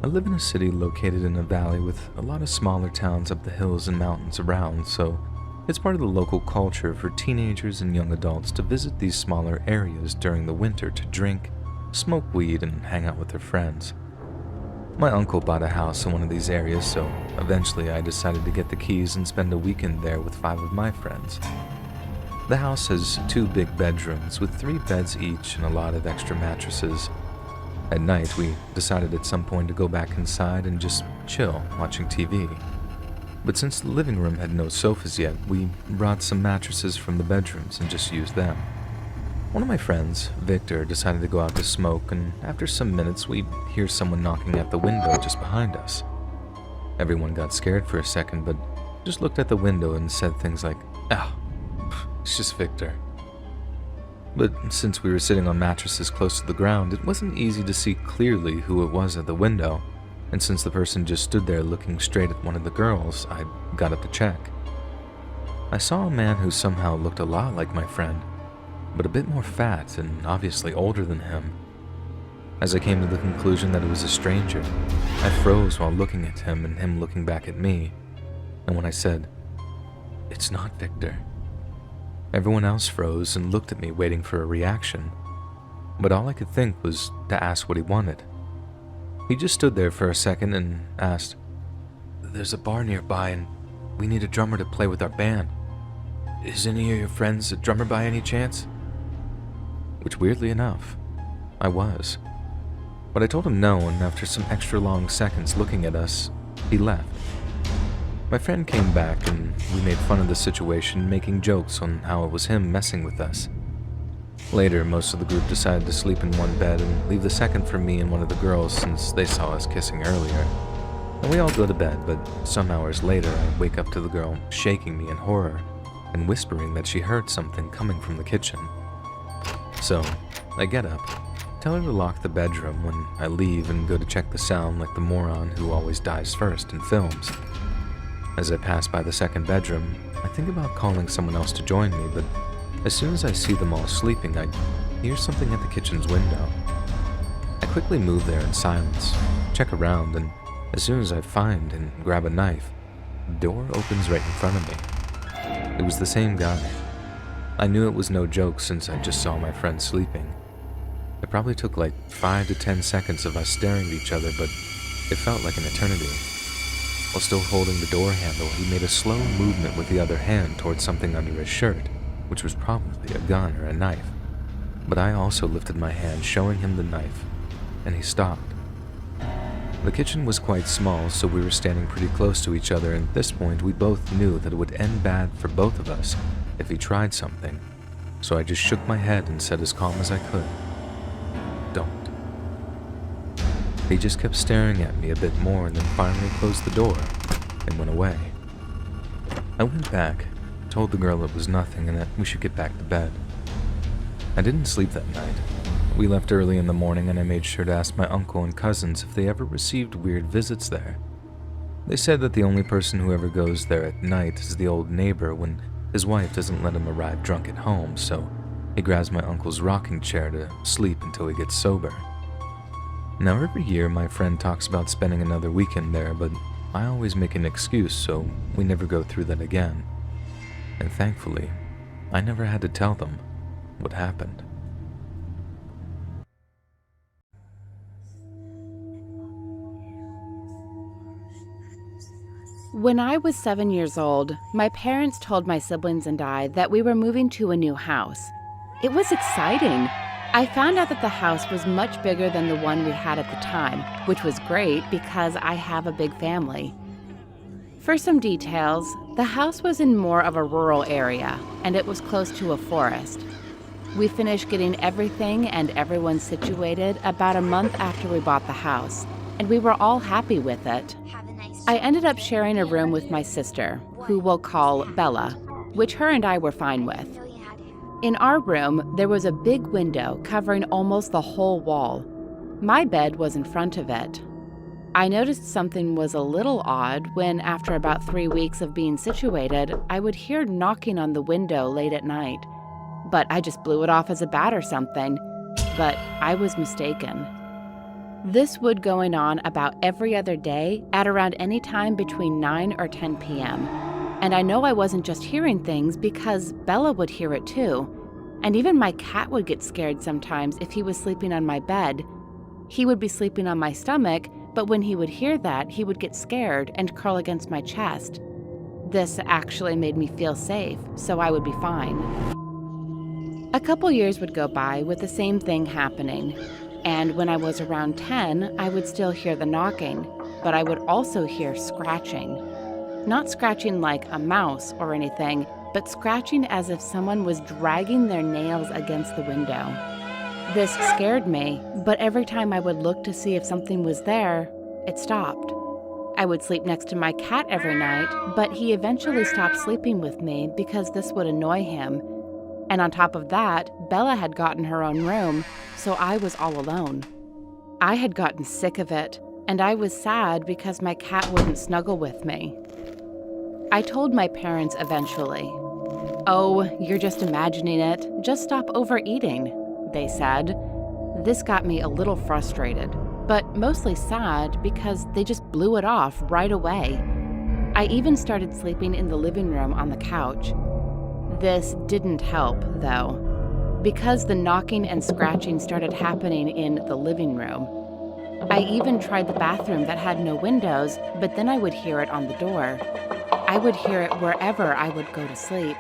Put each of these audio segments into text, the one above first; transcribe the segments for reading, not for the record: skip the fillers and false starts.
I live in a city located in a valley with a lot of smaller towns up the hills and mountains around, so it's part of the local culture for teenagers and young adults to visit these smaller areas during the winter to drink, smoke weed, and hang out with their friends. My uncle bought a house in one of these areas, so eventually I decided to get the keys and spend a weekend there with 5 of my friends. The house has 2 big bedrooms with 3 beds each and a lot of extra mattresses. At night, we decided at some point to go back inside and just chill, watching TV. But since the living room had no sofas yet, we brought some mattresses from the bedrooms and just used them. One of my friends, Victor, decided to go out to smoke, and after some minutes, we hear someone knocking at the window just behind us. Everyone got scared for a second, but just looked at the window and said things like, "Ah, it's just Victor." But since we were sitting on mattresses close to the ground, it wasn't easy to see clearly who it was at the window, and since the person just stood there looking straight at one of the girls, I got up to check. I saw a man who somehow looked a lot like my friend, but a bit more fat and obviously older than him. As I came to the conclusion that it was a stranger, I froze while looking at him and him looking back at me, and when I said, "It's not Victor," everyone else froze and looked at me waiting for a reaction, but all I could think was to ask what he wanted. He just stood there for a second and asked, "There's a bar nearby and we need a drummer to play with our band. Is any of your friends a drummer by any chance?" Which weirdly enough, I was. But I told him no, and after some extra long seconds looking at us, he left. My friend came back and we made fun of the situation, making jokes on how it was him messing with us. Later, most of the group decided to sleep in one bed and leave the second for me and one of the girls since they saw us kissing earlier. And we all go to bed, but some hours later I wake up to the girl shaking me in horror and whispering that she heard something coming from the kitchen. So, I get up, tell her to lock the bedroom when I leave and go to check the sound like the moron who always dies first in films. As I pass by the second bedroom, I think about calling someone else to join me, but as soon as I see them all sleeping, I hear something at the kitchen's window. I quickly move there in silence, check around, and as soon as I find and grab a knife, the door opens right in front of me. It was the same guy. I knew it was no joke since I just saw my friend sleeping. It probably took like 5 to 10 seconds of us staring at each other, but it felt like an eternity. While still holding the door handle, he made a slow movement with the other hand towards something under his shirt, which was probably a gun or a knife. But I also lifted my hand, showing him the knife, and he stopped. The kitchen was quite small, so we were standing pretty close to each other, and at this point we both knew that it would end bad for both of us if he tried something. So I just shook my head and said as calm as I could, "Don't." He just kept staring at me a bit more and then finally closed the door and went away. I went back, told the girl it was nothing and that we should get back to bed. I didn't sleep that night. We left early in the morning and I made sure to ask my uncle and cousins if they ever received weird visits there. They said that the only person who ever goes there at night is the old neighbor when his wife doesn't let him arrive drunk at home, so he grabs my uncle's rocking chair to sleep until he gets sober. Now every year my friend talks about spending another weekend there, but I always make an excuse, so we never go through that again. And thankfully, I never had to tell them what happened. When I was 7 years old, my parents told my siblings and I that we were moving to a new house. It was exciting. I found out that the house was much bigger than the one we had at the time, which was great because I have a big family. For some details, the house was in more of a rural area, and it was close to a forest. We finished getting everything and everyone situated about a month after we bought the house, and we were all happy with it. I ended up sharing a room with my sister, who we'll call Bella, which her and I were fine with. In our room, there was a big window covering almost the whole wall. My bed was in front of it. I noticed something was a little odd when, after about 3 weeks of being situated, I would hear knocking on the window late at night. But I just blew it off as a bat or something. But I was mistaken. This would going on about every other day at around any time between 9 or 10 p.m. And I know I wasn't just hearing things because Bella would hear it too. And even my cat would get scared sometimes if he was sleeping on my bed. He would be sleeping on my stomach, but when he would hear that, he would get scared and curl against my chest. This actually made me feel safe, so I would be fine. A couple years would go by with the same thing happening. And when I was around 10, I would still hear the knocking, but I would also hear scratching. Not scratching like a mouse or anything, but scratching as if someone was dragging their nails against the window. This scared me, but every time I would look to see if something was there, it stopped. I would sleep next to my cat every night, but he eventually stopped sleeping with me because this would annoy him. And on top of that, Bella had gotten her own room, so I was all alone. I had gotten sick of it, and I was sad because my cat wouldn't snuggle with me. I told my parents eventually. "Oh, you're just imagining it. Just stop overeating," they said. This got me a little frustrated, but mostly sad because they just blew it off right away. I even started sleeping in the living room on the couch. This didn't help, though, because the knocking and scratching started happening in the living room. I even tried the bathroom that had no windows, but then I would hear it on the door. I would hear it wherever I would go to sleep.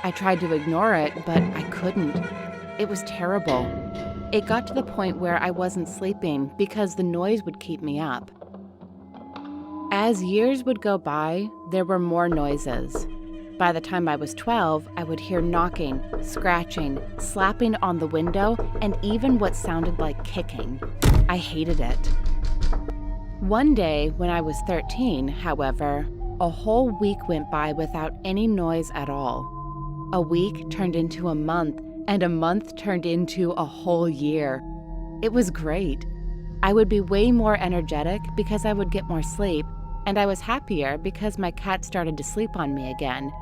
I tried to ignore it, but I couldn't. It was terrible. It got to the point where I wasn't sleeping because the noise would keep me up. As years would go by, there were more noises. By the time I was 12, I would hear knocking, scratching, slapping on the window, and even what sounded like kicking. I hated it. One day, when I was 13, however, a whole week went by without any noise at all. A week turned into a month, and a month turned into a whole year. It was great. I would be way more energetic because I would get more sleep, and I was happier because my cat started to sleep on me again.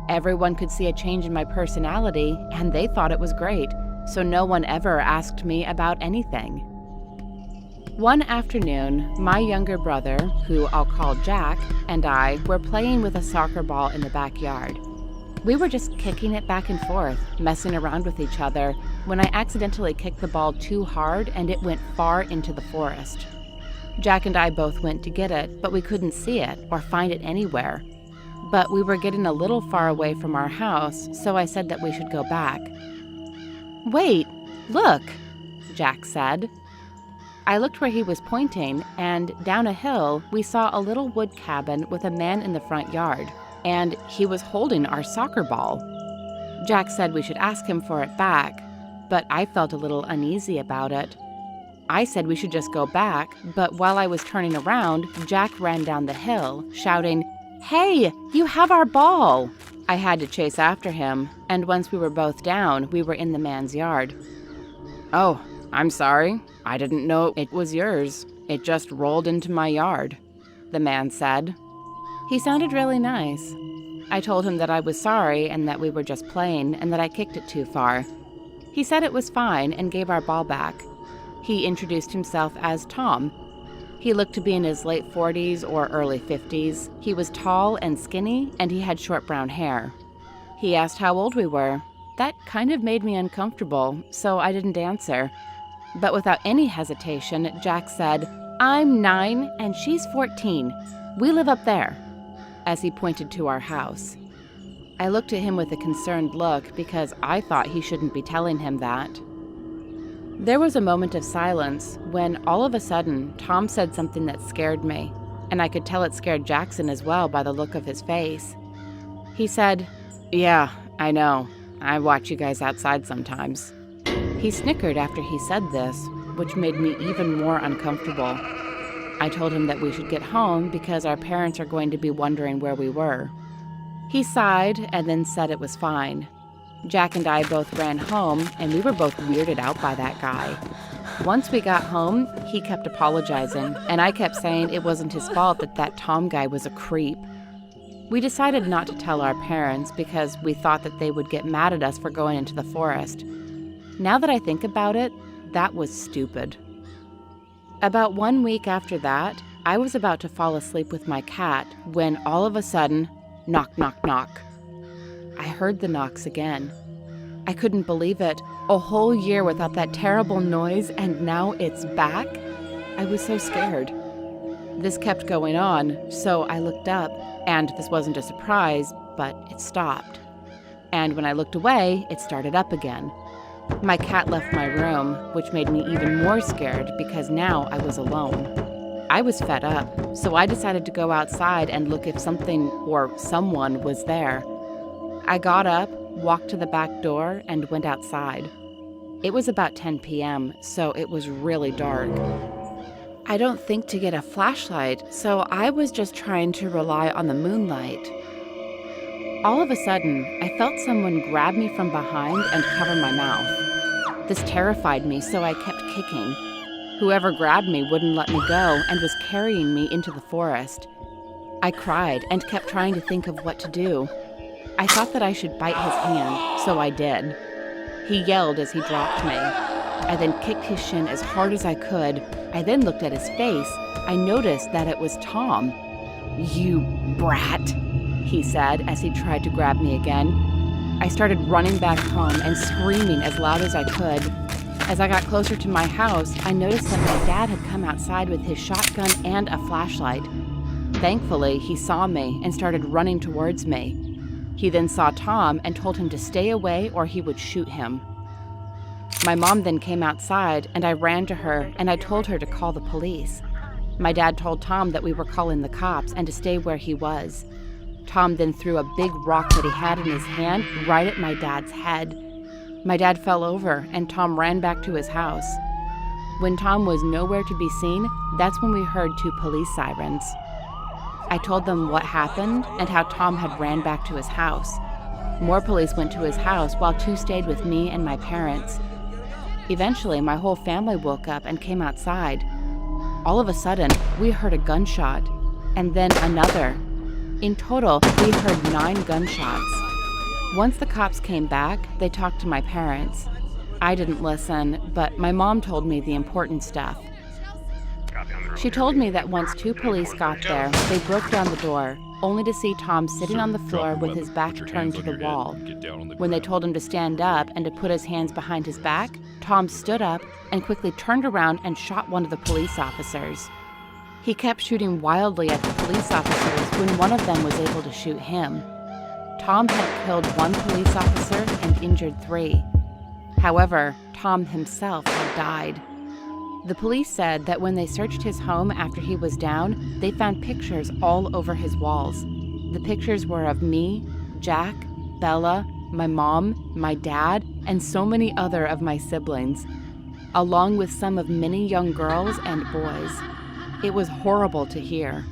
Everyone could see a change in my personality, and they thought it was great, so no one ever asked me about anything. One afternoon, my younger brother, who I'll call Jack, and I were playing with a soccer ball in the backyard. We were just kicking it back and forth, messing around with each other, when I accidentally kicked the ball too hard and it went far into the forest. Jack and I both went to get it, but we couldn't see it or find it anywhere. But we were getting a little far away from our house, so I said that we should go back. "Wait, look," Jack said. I looked where he was pointing, and down a hill, we saw a little wood cabin with a man in the front yard, and he was holding our soccer ball. Jack said we should ask him for it back, but I felt a little uneasy about it. I said we should just go back, but while I was turning around, Jack ran down the hill, shouting, "Hey, you have our ball!" I had to chase after him, and once we were both down, we were in the man's yard. "Oh, I'm sorry. I didn't know it was yours. It just rolled into my yard," the man said. He sounded really nice. I told him that I was sorry and that we were just playing and that I kicked it too far. He said it was fine and gave our ball back. He introduced himself as Tom. He looked to be in his late 40s or early 50s. He was tall and skinny, and he had short brown hair. He asked how old we were. That kind of made me uncomfortable, so I didn't answer. But without any hesitation, Jack said, "I'm 9 and she's 14. We live up there," as he pointed to our house. I looked at him with a concerned look because I thought he shouldn't be telling him that. There was a moment of silence when all of a sudden Tom said something that scared me, and I could tell it scared Jackson as well by the look of his face. He said, "Yeah, I know. I watch you guys outside sometimes." He snickered after he said this, which made me even more uncomfortable. I told him that we should get home because our parents are going to be wondering where we were. He sighed and then said it was fine. Jack and I both ran home, and we were both weirded out by that guy. Once we got home, he kept apologizing, and I kept saying it wasn't his fault that Tom guy was a creep. We decided not to tell our parents because we thought that they would get mad at us for going into the forest. Now that I think about it, that was stupid. About 1 week after that, I was about to fall asleep with my cat when all of a sudden, knock, knock, knock. I heard the knocks again. I couldn't believe it. A whole year without that terrible noise, and now it's back? I was so scared. This kept going on, so I looked up, and this wasn't a surprise, but it stopped. And when I looked away, it started up again. My cat left my room, which made me even more scared because now I was alone. I was fed up, so I decided to go outside and look if something or someone was there. I got up, walked to the back door, and went outside. It was about 10 p.m., so it was really dark. I don't think to get a flashlight, so I was just trying to rely on the moonlight. All of a sudden, I felt someone grab me from behind and cover my mouth. This terrified me, so I kept kicking. Whoever grabbed me wouldn't let me go and was carrying me into the forest. I cried and kept trying to think of what to do. I thought that I should bite his hand, so I did. He yelled as he dropped me. I then kicked his shin as hard as I could. I then looked at his face. I noticed that it was Tom. "You brat," he said as he tried to grab me again. I started running back home and screaming as loud as I could. As I got closer to my house, I noticed that my dad had come outside with his shotgun and a flashlight. Thankfully, he saw me and started running towards me. He then saw Tom and told him to stay away or he would shoot him. My mom then came outside and I ran to her and I told her to call the police. My dad told Tom that we were calling the cops and to stay where he was. Tom then threw a big rock that he had in his hand right at my dad's head. My dad fell over and Tom ran back to his house. When Tom was nowhere to be seen, that's when we heard 2 police sirens. I told them what happened and how Tom had ran back to his house. More police went to his house while 2 stayed with me and my parents. Eventually, my whole family woke up and came outside. All of a sudden, we heard a gunshot, and then another. In total, we heard 9 gunshots. Once the cops came back, they talked to my parents. I didn't listen, but my mom told me the important stuff. She told me that once 2 police got there, they broke down the door, only to see Tom sitting on the floor with his back turned to the wall. When they told him to stand up and to put his hands behind his back, Tom stood up and quickly turned around and shot one of the police officers. He kept shooting wildly at the police officers when one of them was able to shoot him. Tom had killed 1 police officer and injured 3. However, Tom himself had died. The police said that when they searched his home after he was down, they found pictures all over his walls. The pictures were of me, Jack, Bella, my mom, my dad, and so many other of my siblings, along with some of many young girls and boys. It was horrible to hear.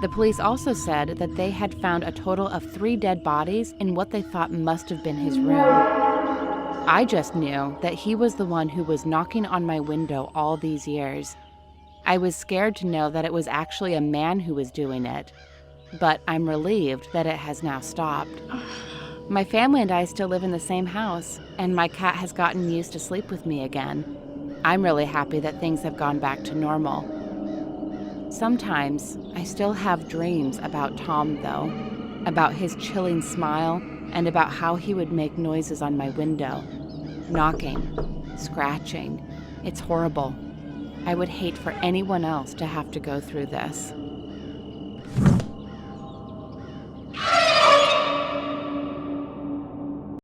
The police also said that they had found a total of 3 dead bodies in what they thought must have been his room. I just knew that he was the one who was knocking on my window all these years. I was scared to know that it was actually a man who was doing it, but I'm relieved that it has now stopped. My family and I still live in the same house, and my cat has gotten used to sleep with me again. I'm really happy that things have gone back to normal. Sometimes I still have dreams about Tom, though, about his chilling smile and about how he would make noises on my window, knocking, scratching. It's horrible. I would hate for anyone else to have to go through this.